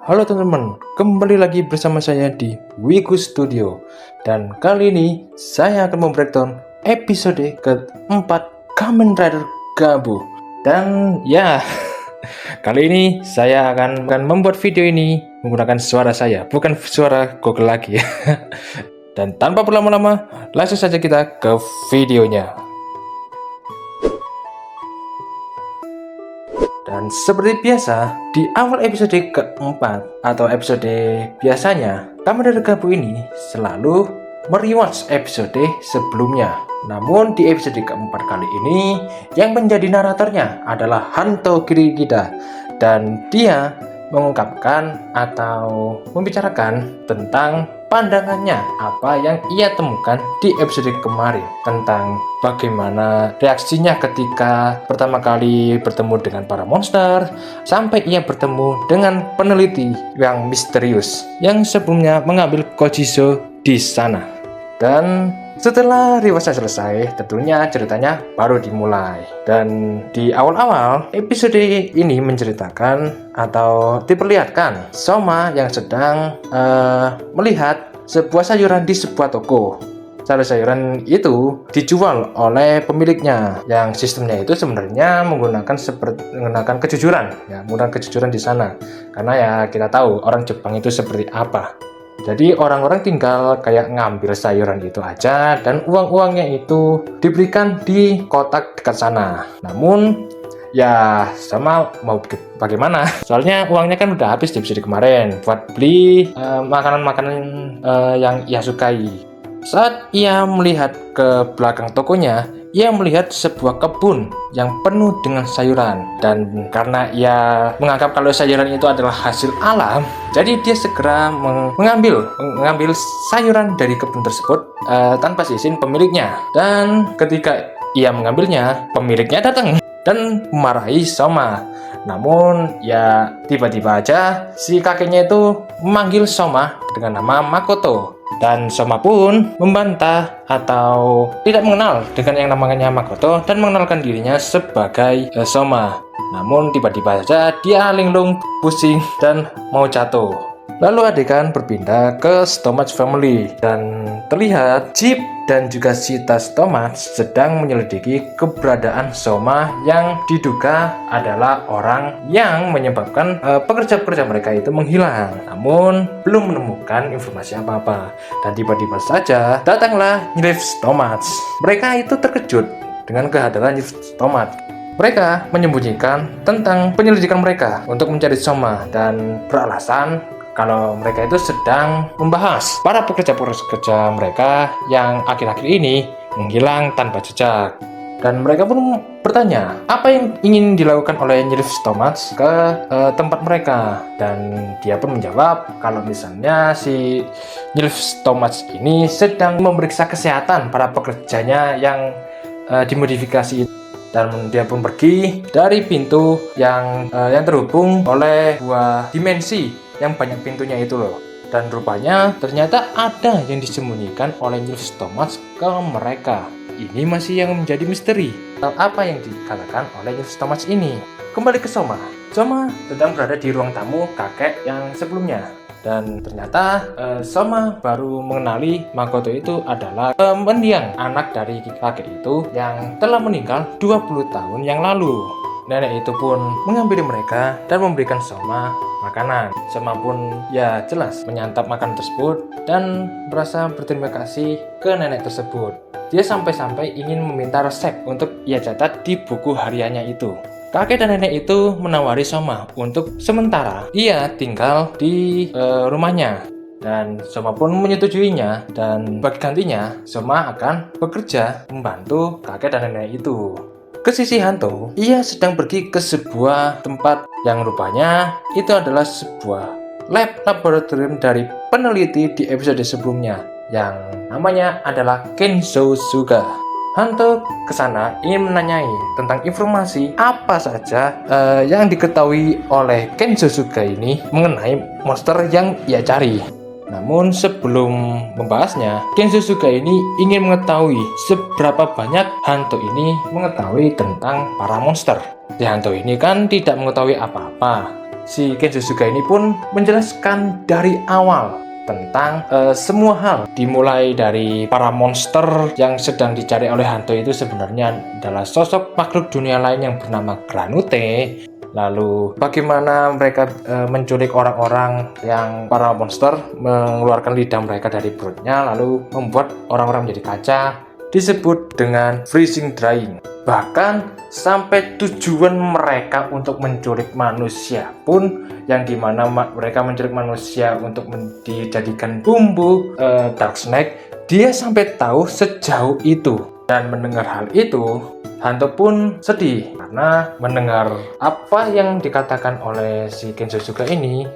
Halo teman-teman, kembali lagi bersama saya di Wiku Studio. Dan kali ini saya akan membreakdown episode keempat Kamen Rider Gabu. Dan ya, kali ini saya akan membuat video ini menggunakan suara saya, bukan suara Google lagi. Dan tanpa berlama-lama, langsung saja kita ke videonya. Dan seperti biasa, di awal episode keempat atau episode biasanya, Kamen Rider Gabu ini selalu merewatch episode sebelumnya. Namun di episode keempat kali ini, yang menjadi naratornya adalah Hanto Kirikida. Dan dia mengungkapkan atau membicarakan tentang pandangannya apa yang ia temukan di episode kemarin tentang bagaimana reaksinya ketika pertama kali bertemu dengan para monster sampai ia bertemu dengan peneliti yang misterius yang sebelumnya mengambil Kojizo di sana. Dan setelah rewatch selesai, tentunya ceritanya baru dimulai. Dan di awal-awal, episode ini menceritakan atau diperlihatkan Soma yang sedang melihat sebuah sayuran di sebuah toko. Sayuran itu dijual oleh pemiliknya, yang sistemnya itu sebenarnya menggunakan kejujuran, ya, menggunakan kejujuran di sana. Karena ya kita tahu orang Jepang itu seperti apa. Jadi orang-orang tinggal kayak ngambil sayuran itu aja dan uang-uangnya itu diberikan di kotak dekat sana. Namun ya sama mau bagaimana? Soalnya uangnya kan udah habis di episode kemarin buat beli makanan-makanan yang ia sukai. Saat ia melihat ke belakang tokonya, ia melihat sebuah kebun yang penuh dengan sayuran. Dan karena ia menganggap kalau sayuran itu adalah hasil alam, jadi dia segera mengambil sayuran dari kebun tersebut tanpa izin pemiliknya. Dan ketika ia mengambilnya, pemiliknya datang dan memarahi Soma. Namun ya tiba-tiba aja si kakeknya itu memanggil Soma dengan nama Makoto. Dan Soma pun membantah atau tidak mengenal dengan yang namanya Makoto dan mengenalkan dirinya sebagai Soma. Namun tiba-tiba saja dia linglung, pusing dan mau jatuh. Lalu adegan berpindah ke Stomach Family dan terlihat Jeep dan juga Sita Stomach sedang menyelidiki keberadaan Soma yang diduga adalah orang yang menyebabkan pekerja-pekerja mereka itu menghilang. Namun belum menemukan informasi apa-apa. Dan tiba-tiba saja datanglah Nyirif Stomach. Mereka itu terkejut dengan kehadiran Nyirif Stomach. Mereka menyembunyikan tentang penyelidikan mereka untuk mencari Soma dan beralasan kalau mereka itu sedang membahas para pekerja-pekerja mereka yang akhir-akhir ini menghilang tanpa jejak. Dan mereka pun bertanya apa yang ingin dilakukan oleh Nyirif Stomach ke tempat mereka. Dan dia pun menjawab kalau misalnya si Nyirif Stomach ini sedang memeriksa kesehatan para pekerjanya yang dimodifikasi. Dan dia pun pergi dari pintu yang terhubung oleh dua dimensi yang banyak pintunya itu loh. Dan rupanya ternyata ada yang disembunyikan oleh Nyirif Stomach ke mereka. Ini masih yang menjadi misteri. Apa yang dikatakan oleh Nyirif Stomach ini? Kembali ke Soma. Soma sedang berada di ruang tamu kakek yang sebelumnya. Dan ternyata Soma baru mengenali Makoto itu adalah mendiang anak dari kakek itu yang telah meninggal 20 tahun yang lalu. Nenek itu pun mengambil mereka dan memberikan Soma makanan. Soma pun ya jelas menyantap makanan tersebut dan merasa berterima kasih ke nenek tersebut. Dia sampai-sampai ingin meminta resep untuk ia catat di buku hariannya itu. Kakek dan nenek itu menawari Soma untuk sementara ia tinggal di rumahnya. Dan Soma pun menyetujuinya dan bagi gantinya Soma akan bekerja membantu kakek dan nenek itu. Ke sisi Hanto, ia sedang pergi ke sebuah tempat yang rupanya itu adalah sebuah laboratorium dari peneliti di episode sebelumnya yang namanya adalah Kenzo Suga. Hanto ke sana ingin menanyai tentang informasi apa saja yang diketahui oleh Kenzo Suga ini mengenai monster yang ia cari. Namun sebelum membahasnya, Kenzo Suga ini ingin mengetahui seberapa banyak Hanto ini mengetahui tentang para monster. Si Hanto ini kan tidak mengetahui apa-apa. si Kensusuga ini pun menjelaskan dari awal tentang semua hal, dimulai dari para monster yang sedang dicari oleh Hanto itu sebenarnya adalah sosok makhluk dunia lain yang bernama Granute. Lalu bagaimana mereka menculik orang-orang yang para monster, mengeluarkan lidah mereka dari perutnya, lalu membuat orang-orang menjadi kaca, disebut dengan freezing drying. Bahkan sampai tujuan mereka untuk menculik manusia pun, yang dimana mereka menculik manusia untuk dijadikan bumbu Dark Snake, dia sampai tahu sejauh itu. Dan mendengar hal itu, Hanto pun sedih karena mendengar apa yang dikatakan oleh si Kensusuga ini.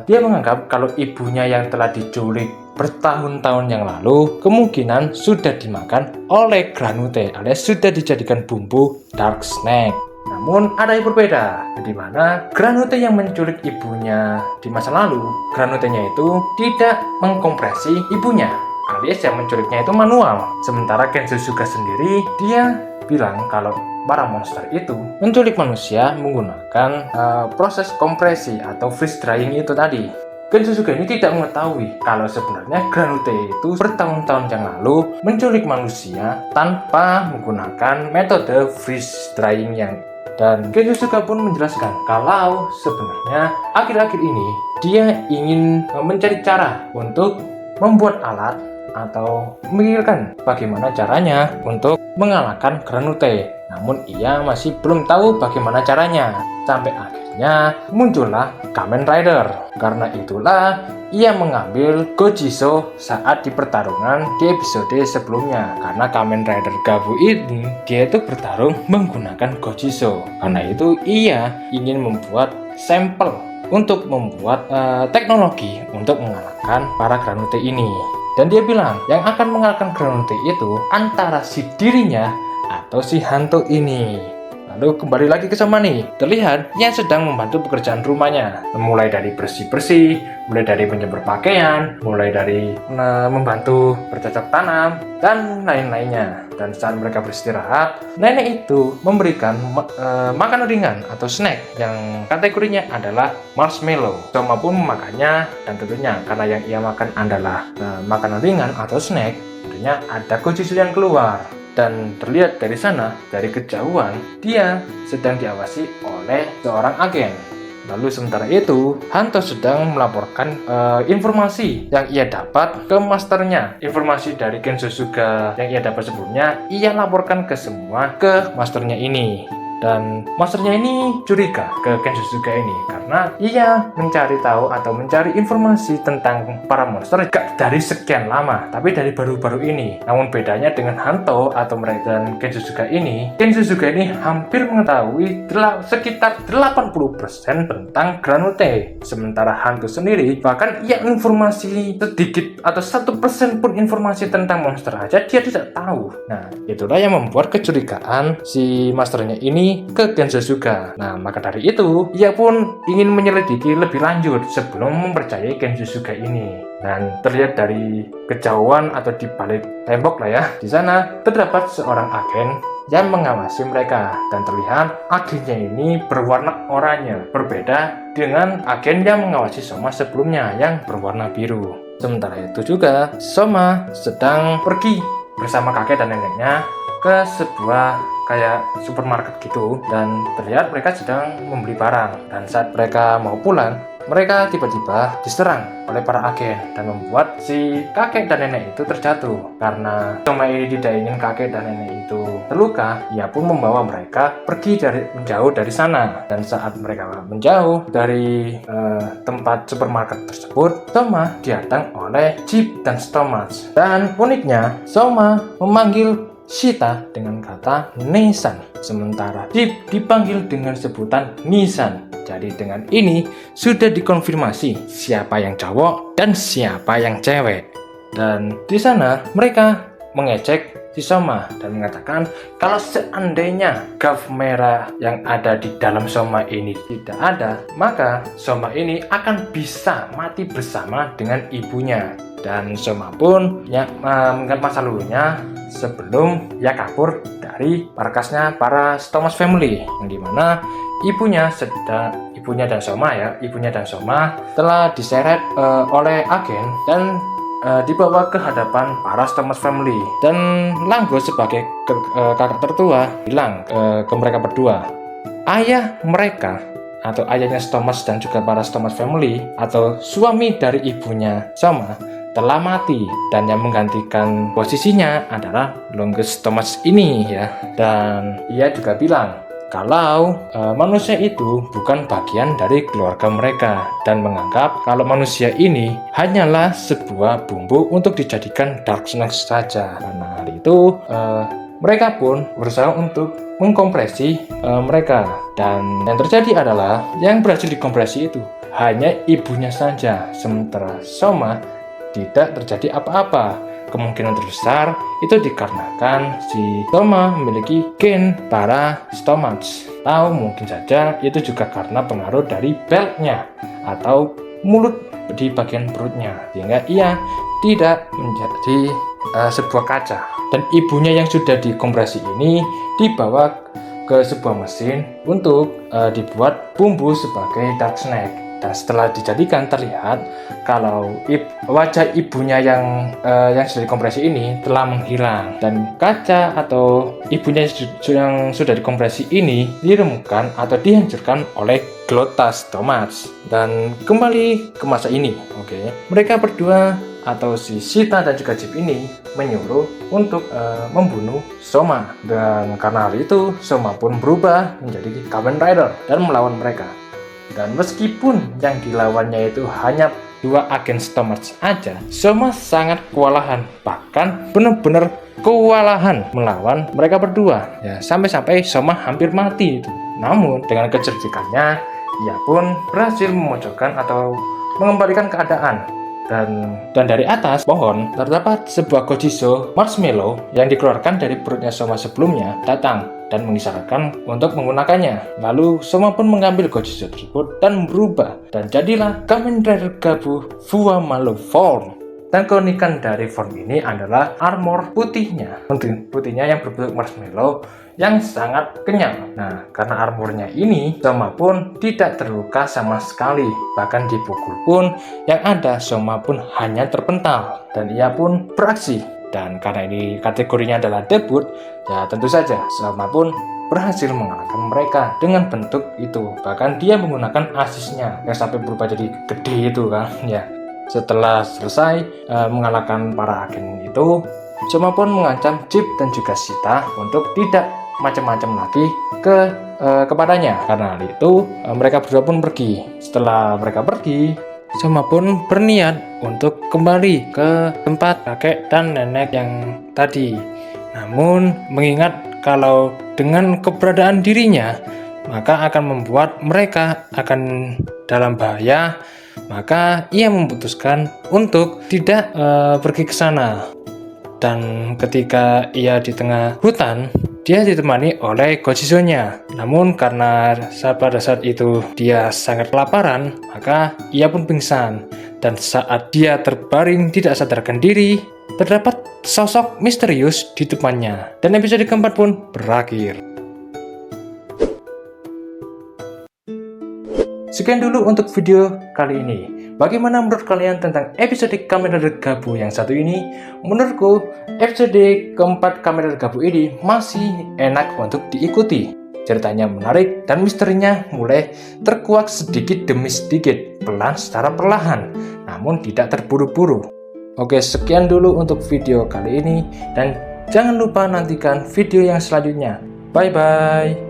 Dia menganggap kalau ibunya yang telah diculik bertahun-tahun yang lalu kemungkinan sudah dimakan oleh Granute, alias sudah dijadikan bumbu Dark Snake. Namun ada yang berbeda, di mana Granute yang menculik ibunya di masa lalu, Granutenya itu tidak mengkompresi ibunya, alias yang menculiknya itu manual. Sementara Kensusuga sendiri, dia bilang kalau para monster itu menculik manusia menggunakan proses kompresi atau freeze drying itu tadi. Kensusuga ini tidak mengetahui kalau sebenarnya Granute itu bertahun-tahun yang lalu menculik manusia tanpa menggunakan metode freeze drying dan Kensusuga pun menjelaskan kalau sebenarnya akhir-akhir ini dia ingin mencari cara untuk membuat alat atau memikirkan bagaimana caranya untuk mengalahkan Granute. Namun ia masih belum tahu bagaimana caranya. Sampai akhirnya muncullah Kamen Rider. Karena itulah ia mengambil Gojiso saat di pertarungan di episode sebelumnya. Karena Kamen Rider Gabu ini dia itu bertarung menggunakan Gojiso. Karena itu ia ingin membuat sampel untuk membuat teknologi untuk mengalahkan para Granute ini. Dan dia bilang yang akan mengalahkan Granute itu antara si dirinya atau si Hanto ini. Lalu kembali lagi ke Soma nih, terlihat ia sedang membantu pekerjaan rumahnya, mulai dari bersih-bersih, mulai dari menjemur pakaian, mulai dari membantu bercocok tanam, dan lain-lainnya. Dan saat mereka beristirahat, nenek itu memberikan makanan ringan atau snack yang kategorinya adalah marshmallow. Soma pun memakannya, dan tentunya karena yang ia makan adalah makanan ringan atau snack, tentunya ada Gojiso yang keluar. Dan terlihat dari sana, dari kejauhan, dia sedang diawasi oleh seorang agen. Lalu sementara itu, Hanto sedang melaporkan informasi yang ia dapat ke masternya. Informasi dari Kensusuga yang ia dapat sebelumnya, ia laporkan ke masternya ini. Dan masternya ini curiga ke Kensusuga ini karena ia mencari tahu atau mencari informasi tentang para monster gak dari sekian lama, tapi dari baru-baru ini. Namun bedanya dengan Hanto atau mereka dan Kensusuga ini hampir mengetahui sekitar 80% tentang Granute. Sementara Hanto sendiri bahkan ia informasi sedikit atau 1% pun informasi tentang monster aja dia tidak tahu. Nah, itulah yang membuat kecurigaan si masternya ini ke Kensusuga. Nah, maka dari itu ia pun ingin menyelidiki lebih lanjut sebelum mempercayai Kensusuga ini. Dan terlihat dari kejauhan atau di balik tembok lah ya, di sana terdapat seorang agen yang mengawasi mereka, dan terlihat agennya ini berwarna oranye, berbeda dengan agen yang mengawasi Soma sebelumnya yang berwarna biru. Sementara itu juga Soma sedang pergi bersama kakek dan neneknya ke sebuah kayak supermarket gitu, dan terlihat mereka sedang membeli barang. Dan saat mereka mau pulang, mereka tiba-tiba diserang oleh para agen dan membuat si kakek dan nenek itu terjatuh. Karena Soma ini tidak ingin kakek dan nenek itu terluka, ia pun membawa mereka pergi menjauh dari sana. Dan saat mereka menjauh dari tempat supermarket tersebut, Soma didatang oleh Chip dan Stomach. Dan uniknya, Soma memanggil Shita dengan kata Nesan, sementara Chip dipanggil dengan sebutan Nisan. Jadi dengan ini sudah dikonfirmasi siapa yang cowok dan siapa yang cewek. Dan di sana mereka mengecek si Soma dan mengatakan kalau seandainya gav merah yang ada di dalam Soma ini tidak ada, maka Soma ini akan bisa mati bersama dengan ibunya. Dan Soma pun mengingat masa lalunya sebelum ia kabur dari markasnya para Stomach Family, yang dimana ibunya ibunya dan Soma telah diseret oleh agen dan dibawa ke hadapan para Thomas family. Dan Langgo sebagai kakak tertua bilang ke mereka berdua, ayah mereka atau ayahnya Thomas dan juga para Thomas family atau suami dari ibunya Soma telah mati, dan yang menggantikan posisinya adalah Longus Thomas ini ya. Dan ia juga bilang kalau manusia itu bukan bagian dari keluarga mereka dan menganggap kalau manusia ini hanyalah sebuah bumbu untuk dijadikan Dark Snack saja. Karena hal itu mereka pun berusaha untuk mengkompresi mereka, dan yang terjadi adalah yang berhasil dikompresi itu hanya ibunya saja, sementara Soma tidak terjadi apa-apa. Kemungkinan terbesar itu dikarenakan si Soma memiliki gen para stomachs, atau mungkin saja itu juga karena pengaruh dari beltnya atau mulut di bagian perutnya, sehingga ia tidak menjadi sebuah kaca. Dan ibunya yang sudah dikompresi ini dibawa ke sebuah mesin untuk dibuat bumbu sebagai dark snack. Dan setelah dijadikan, terlihat kalau wajah ibunya yang sudah dikompresi ini telah menghilang, dan kaca atau ibunya yang sudah dikompresi ini diremukkan atau dihancurkan oleh Glottas Thomas. Dan kembali ke masa ini, mereka berdua atau si Sita dan juga Jeep ini menyuruh untuk membunuh Soma, dan karena hal itu Soma pun berubah menjadi Kamen Rider dan melawan mereka. Dan meskipun yang dilawannya itu hanya 2 agen Thomas aja, Soma sangat kewalahan, bahkan benar-benar kewalahan melawan mereka berdua ya, sampai-sampai Soma hampir mati itu. Namun dengan kecerdikannya ia pun berhasil memojokkan atau mengembalikan keadaan. Dan dari atas pohon terdapat sebuah Gojiso marshmallow yang dikeluarkan dari perutnya Soma sebelumnya datang dan mengisyaratkan untuk menggunakannya. Lalu Soma pun mengambil Gojiso tersebut dan berubah, dan jadilah Kamen Rider Gabu Fuwamaru Form. Dan keunikan dari form ini adalah armor putihnya yang berbentuk marshmallow yang sangat kenyal. Nah, karena armornya ini, Soma pun tidak terluka sama sekali. Bahkan dipukul pun yang ada Soma pun hanya terpental, dan ia pun beraksi. Dan karena ini kategorinya adalah debut, ya tentu saja Soma pun berhasil mengalahkan mereka dengan bentuk itu. Bahkan dia menggunakan asisnya yang sampai berubah jadi gede itu kan ya. Setelah selesai mengalahkan para agen itu, Soma pun mengancam Jeep dan juga Sita untuk tidak macam-macam lagi kepadanya. Karena hal itu mereka berdua pun pergi. Setelah mereka pergi, Soma pun berniat untuk kembali ke tempat kakek dan nenek yang tadi. Namun mengingat kalau dengan keberadaan dirinya maka akan membuat mereka akan dalam bahaya, maka ia memutuskan untuk tidak pergi ke sana. Dan ketika ia di tengah hutan, dia ditemani oleh Gojiso-nya. Namun karena pada saat itu dia sangat kelaparan, maka ia pun pingsan. Dan saat dia terbaring tidak sadarkan diri, terdapat sosok misterius di depannya. Dan episode keempat pun berakhir. Sekian dulu untuk video kali ini. Bagaimana menurut kalian tentang episode Kamen Rider Gabu yang satu ini? Menurutku, episode keempat Kamen Rider Gabu ini masih enak untuk diikuti. Ceritanya menarik dan misterinya mulai terkuak sedikit demi sedikit, pelan secara perlahan, namun tidak terburu-buru. Oke, sekian dulu untuk video kali ini, dan jangan lupa nantikan video yang selanjutnya. Bye-bye.